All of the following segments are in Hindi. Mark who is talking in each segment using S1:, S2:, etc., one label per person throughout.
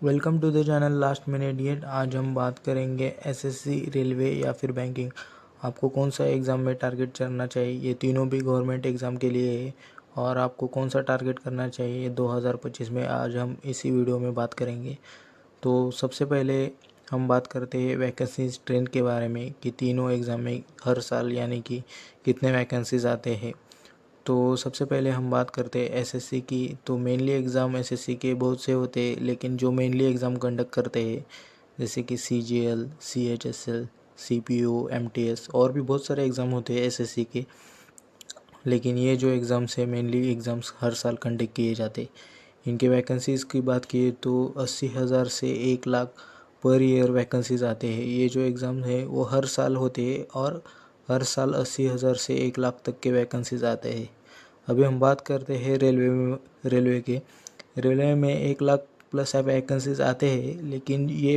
S1: Welcome to the channel last minute yet. आज हम बात करेंगे एसएससी, रेलवे या फिर बैंकिंग। आपको कौन सा एग्ज़ाम में टारगेट करना चाहिए, ये तीनों भी गवर्नमेंट एग्ज़ाम के लिए है। और आपको कौन सा टारगेट करना चाहिए 2025 में, आज हम इसी वीडियो में बात करेंगे। तो सबसे पहले हम बात करते हैं वैकेंसीज ट्रेंड के बारे में कि तीनों एग्ज़ाम में हर साल यानी कि कितने वैकेंसीज आते हैं। तो सबसे पहले हम बात करते हैं एसएससी की। तो मेनली एग्ज़ाम एसएससी के बहुत से होते हैं, लेकिन जो मेनली एग्ज़ाम कंडक्ट करते हैं जैसे कि सीजीएल, सीएचएसएल, सीपीओ, एमटीएस और भी बहुत सारे एग्ज़ाम होते हैं एसएससी के। लेकिन ये जो एग्ज़ाम्स है मेनली एग्ज़ाम्स हर साल कंडक्ट किए जाते। इनके वैकेंसीज़ की बात किए तो 80,000 से 1 लाख पर ईयर वैकेंसीज आते हैं। ये जो एग्ज़ाम है वो हर साल होते हैं और हर साल 80,000 से 1 लाख तक के वैकेंसीज आते हैं। अभी हम बात करते हैं रेलवे के। रेलवे में 1 लाख प्लस वैकेंसीज आते हैं, लेकिन ये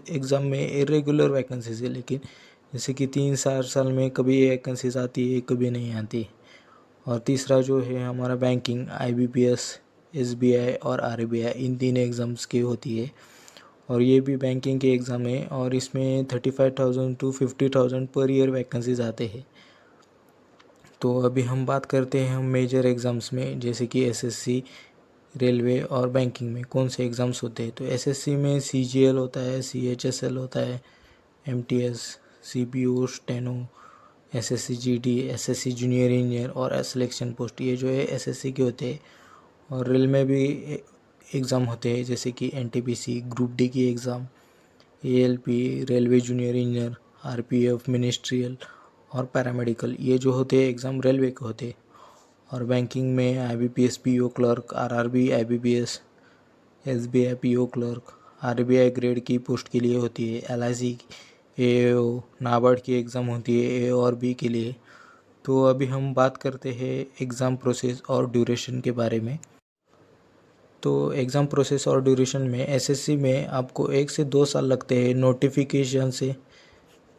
S1: एग्ज़ाम में इरेगुलर वैकेंसीज है। लेकिन जैसे कि 3-4 साल में कभी वैकेंसीज आती है, कभी नहीं आती। और तीसरा जो है हमारा बैंकिंग, आईबीपीएस, एसबीआई और आरबीआई, इन तीन एग्ज़ाम्स की होती है। और ये भी बैंकिंग के एग्ज़ाम है और इसमें 35,000 to 50,000 पर ईयर वैकेंसीज आते हैं। तो अभी हम बात करते हैं हम मेजर एग्ज़ाम्स में, जैसे कि एसएससी, रेलवे और बैंकिंग में कौन से एग्ज़ाम्स होते हैं। तो एसएससी में सीजीएल होता है, सीएचएसएल होता है, MTS, CPO, steno, SSC GD, SSC junior engineer और सिलेक्शन पोस्ट, ये जो है एसएससी के होते हैं। और रेल में भी एग्ज़ाम होते हैं जैसे कि एनटीपीसी, ग्रुप डी की exam, ALP, railway junior engineer, RPF, ministerial और पैरामेडिकल, ये जो होते हैं एग्ज़ाम रेलवे के होते हैं। और बैंकिंग में IBPS PO clerk, RRB IBPS, SBI PO clerk, RBI grade की पोस्ट के लिए होती है, एलआईसी, एओ, नाबार्ड की एग्ज़ाम होती है ए और बी के लिए। तो अभी हम बात करते हैं एग्ज़ाम प्रोसेस और ड्यूरेशन के बारे में। तो एग्ज़ाम प्रोसेस और ड्यूरेशन में एसएससी में आपको 1 से 2 साल लगते हैं नोटिफिकेशन से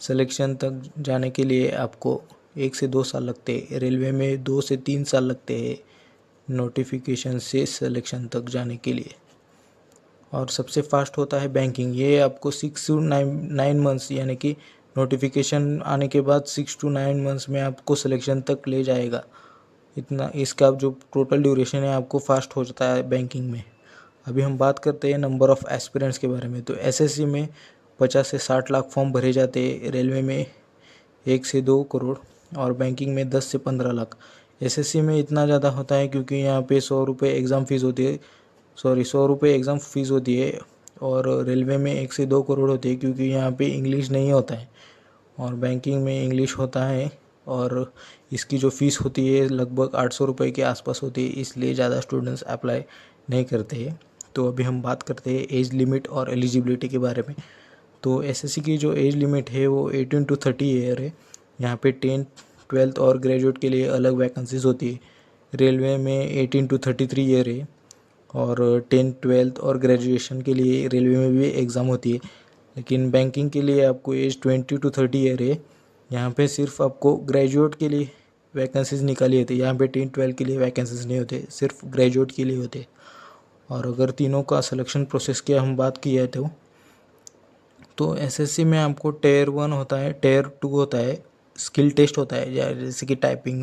S1: सिलेक्शन तक जाने के लिए। आपको 1 से 2 साल लगते हैं। रेलवे में 2 से 3 साल लगते हैं नोटिफिकेशन से सिलेक्शन तक जाने के लिए। और सबसे फास्ट होता है बैंकिंग, ये आपको 6 to 9 मंथ्स यानी कि नोटिफिकेशन आने के बाद 6 to 9 मंथ्स में आपको सिलेक्शन तक ले जाएगा। इतना इसका जो टोटल ड्यूरेशन है आपको फास्ट हो जाता है बैंकिंग में। अभी हम बात करते हैं नंबर ऑफ़ एस्पिरेंट्स के बारे में। तो एसएससी में 50 से 60 लाख फॉर्म भरे जाते हैं, रेलवे में 1 से 2 करोड़ और बैंकिंग में 10 से 15 लाख। एसएससी में इतना ज़्यादा होता है क्योंकि यहाँ पे 100 रुपये एग्ज़ाम फ़ीस होती है, 100 रुपये एग्ज़ाम फ़ीस होती है। और रेलवे में 1 से 2 करोड़ होती है क्योंकि यहाँ पे इंग्लिश नहीं होता है और बैंकिंग में इंग्लिश होता है। और इसकी जो फ़ीस होती है लगभग 800 रुपये के आसपास होती है, इसलिए ज़्यादा स्टूडेंट्स अप्लाई नहीं करते हैं। तो अभी हम बात करते हैं एज लिमिट और एलिजिबिलिटी के बारे में। तो एसएससी की जो एज लिमिट है वो 18 to 30 ईयर है। यहाँ पे 10th, 12th और ग्रेजुएट के लिए अलग वैकेंसीज होती है। रेलवे में 18 to 33 ईयर है और 10th, 12th और ग्रेजुएशन के लिए रेलवे में भी एग्ज़ाम होती है। लेकिन बैंकिंग के लिए आपको एज 20 to 30 ईयर है। यहाँ पे सिर्फ आपको ग्रेजुएट के लिए वैकेंसीज निकाली होती है। यहाँ पे 10, 12 के लिए वैकेंसीज नहीं होते, सिर्फ ग्रेजुएट के लिए होते। और अगर तीनों का सिलेक्शन प्रोसेस की हम बात की है तो एसएससी में आपको टेयर 1 होता है, टेयर 2 होता है, स्किल टेस्ट होता है जैसे कि टाइपिंग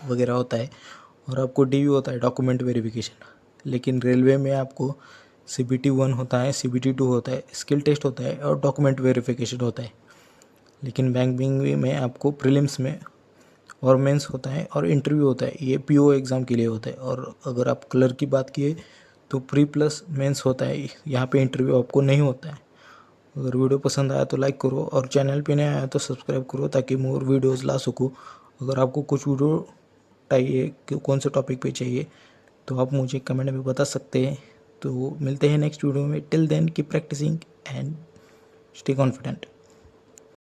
S1: वगैरह होता है, और आपको डीयू होता है, डॉक्यूमेंट वेरिफिकेशन। लेकिन रेलवे में आपको सीबीटी 1 होता है, सीबीटी 2 होता है, स्किल टेस्ट होता है और डॉक्यूमेंट वेरिफिकेशन होता है। लेकिन बैंकिंग में आपको प्रीलिम्स में और मेंस होता है और इंटरव्यू होता है, ये पीओ एग्ज़ाम के लिए होता है। और अगर आप क्लर्क की बात किए तो प्री प्लस मेंस होता है, यहाँ पे इंटरव्यू आपको नहीं होता है। अगर वीडियो पसंद आया तो लाइक करो और चैनल पे नया आया तो सब्सक्राइब करो ताकि मोर वीडियोस ला सकूँ। अगर आपको कुछ वीडियो चाहिए कि कौन से टॉपिक पे चाहिए तो आप मुझे कमेंट में बता सकते हैं। तो मिलते हैं नेक्स्ट वीडियो में। Till then keep practising and stay confident.